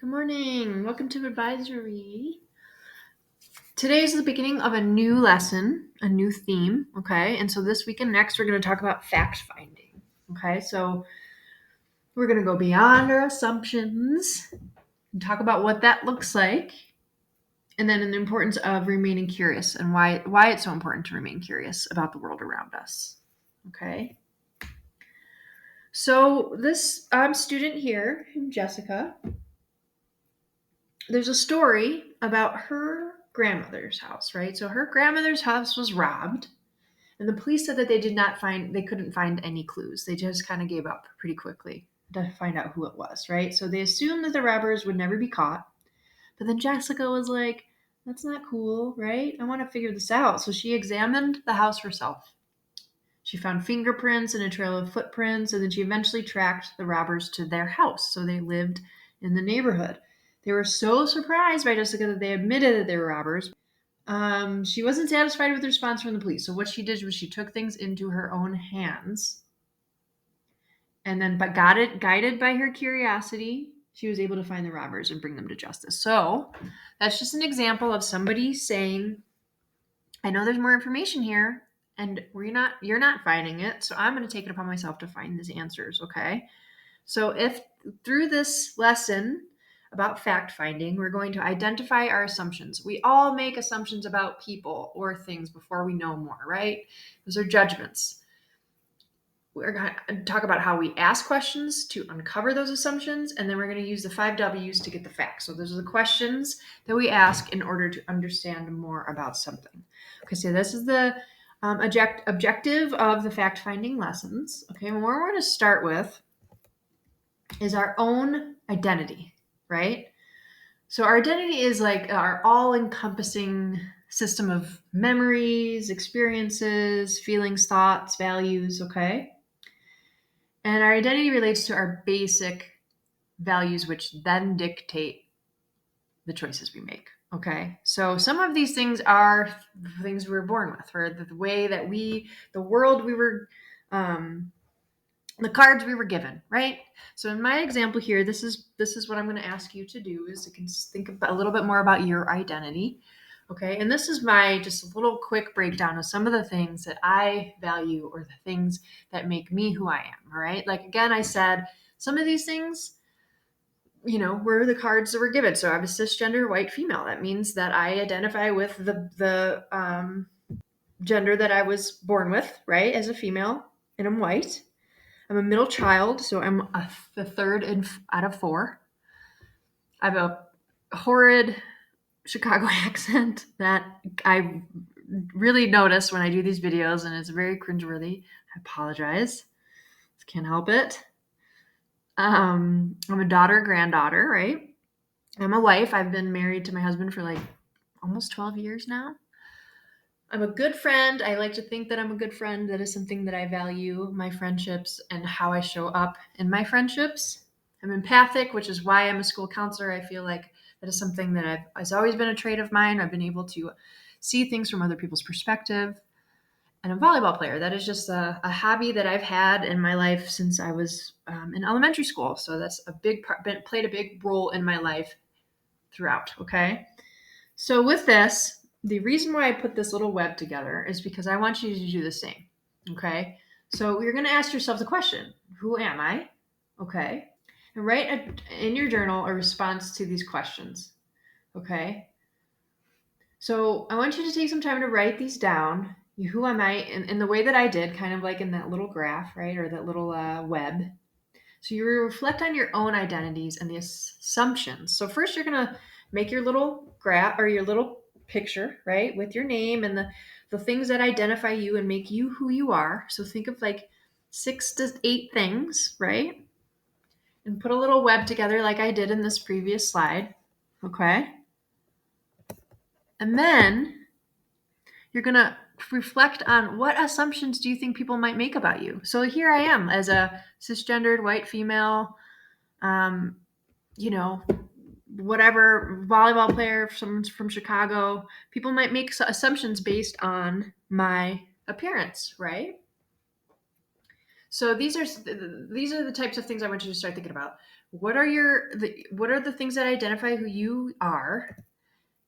Good morning. Welcome to Advisory. Today is the beginning of a new lesson, a new theme, okay? And so this week and next, we're going to talk about fact finding, okay? So we're going to go beyond our assumptions and talk about what that looks like, and then the importance of remaining curious and why it's so important to remain curious about the world around us, okay? So this student here, Jessica, there's a story about her grandmother's house, right? So her grandmother's house was robbed, and the police said that they couldn't find any clues. They just kind of gave up pretty quickly to find out who it was, right? So they assumed that the robbers would never be caught. But then Jessica was like, that's not cool, right? I want to figure this out. So she examined the house herself. She found fingerprints and a trail of footprints, and then she eventually tracked the robbers to their house. So they lived in the neighborhood. They were so surprised by Jessica that they admitted that they were robbers. She wasn't satisfied with the response from the police. So what she did was she took things into her own hands. And then, but guided by her curiosity, she was able to find the robbers and bring them to justice. So that's just an example of somebody saying, I know there's more information here, and you're not finding it, so I'm going to take it upon myself to find these answers, okay? So if through this lesson about fact finding, we're going to identify our assumptions. We all make assumptions about people or things before we know more, right? Those are judgments. We're going to talk about how we ask questions to uncover those assumptions, and then we're going to use the 5 W's to get the facts. So those are the questions that we ask in order to understand more about something. Okay, so this is the objective of the fact-finding lessons. Okay, and what we're going to start with is our own identity, right? So our identity is like our all-encompassing system of memories, experiences, feelings, thoughts, values, okay? And our identity relates to our basic values, which then dictate the choices we make. Okay. So some of these things are things we were born with, or the way that the world we were, the cards we were given, right? So in my example here, this is what I'm going to ask you to do is to think a little bit more about your identity. Okay. And this is my just a little quick breakdown of some of the things that I value or the things that make me who I am. All right. Like, again, I said some of these things, were the cards that were given. So I'm a cisgender white female. That means that I identify with the gender that I was born with, right, as a female, and I'm white. I'm a middle child, so I'm the third out of four. I have a horrid Chicago accent that I really notice when I do these videos, and it's very cringeworthy. I apologize. Just can't help it. I'm a daughter, granddaughter, right? I'm a wife. I've been married to my husband for like almost 12 years now. I'm a good friend. I like to think that I'm a good friend. That is something that I value, my friendships and how I show up in my friendships. I'm empathic, which is why I'm a school counselor. I feel like that is something that has always been a trait of mine. I've been able to see things from other people's perspective. And I'm a volleyball player. That is just a hobby that I've had in my life since I was in elementary school. So that's played a big role in my life throughout. Okay. So with this, the reason why I put this little web together is because I want you to do the same. Okay. So you're going to ask yourself the question, who am I? Okay. And write in your journal a response to these questions. Okay. So I want you to take some time to write these down. Who am I? In the way that I did, kind of like in that little graph, right? Or that little web. So you reflect on your own identities and the assumptions. So first you're going to make your little graph or your little picture, right? With your name and the things that identify you and make you who you are. So think of like 6 to 8 things, right? And put a little web together like I did in this previous slide. Okay. And then you're going to reflect on what assumptions do you think people might make about you. So here I am as a cisgendered white female, whatever volleyball player from Chicago. People might make assumptions based on my appearance, right? So these are the types of things I want you to start thinking about. what are the things that identify who you are,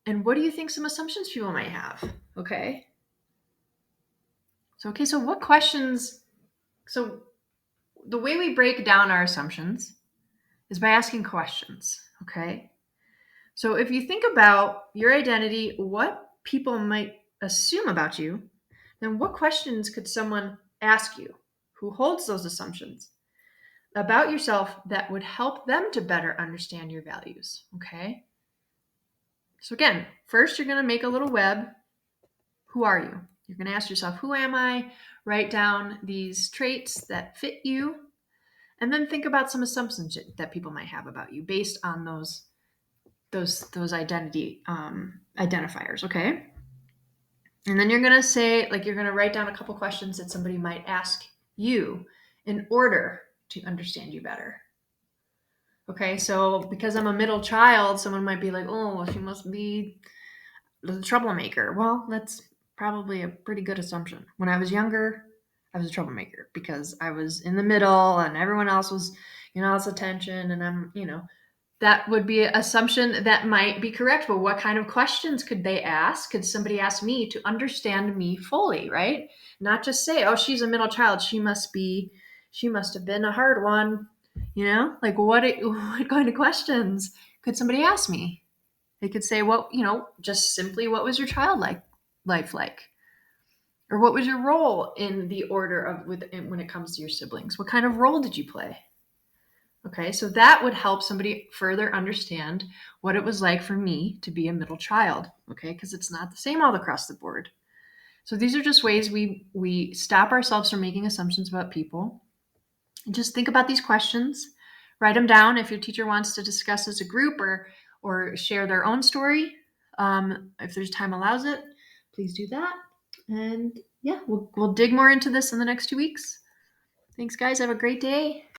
and what do you think some assumptions people might have? Okay. So what questions? So the way we break down our assumptions is by asking questions. Okay. So if you think about your identity, what people might assume about you, then what questions could someone ask you who holds those assumptions about yourself that would help them to better understand your values? Okay. So again, first you're going to make a little web. Who are you? You're going to ask yourself, who am I? Write down these traits that fit you, and then think about some assumptions that people might have about you based on those identity identifiers. Okay. And then you're going to say, like, you're going to write down a couple questions that somebody might ask you in order to understand you better. Okay, so because I'm a middle child, someone might be like, oh, well, she must be the troublemaker. Well, that's probably a pretty good assumption. When I was younger, I was a troublemaker because I was in the middle and everyone else was, all this attention, and that would be an assumption that might be correct. But what kind of questions could they ask? Could somebody ask me to understand me fully, right? Not just say, oh, she's a middle child. She must have been a hard one. Like what kind of questions could somebody ask me? They could say, well, just simply, what was your life like? Or what was your role in the order of when it comes to your siblings? What kind of role did you play? Okay, so that would help somebody further understand what it was like for me to be a middle child, okay? Because it's not the same all across the board. So these are just ways we stop ourselves from making assumptions about people. And just think about these questions, write them down if your teacher wants to discuss as a group or share their own story. If there's time allows it, please do that. And yeah, we'll dig more into this in the next 2 weeks. Thanks, guys. Have a great day.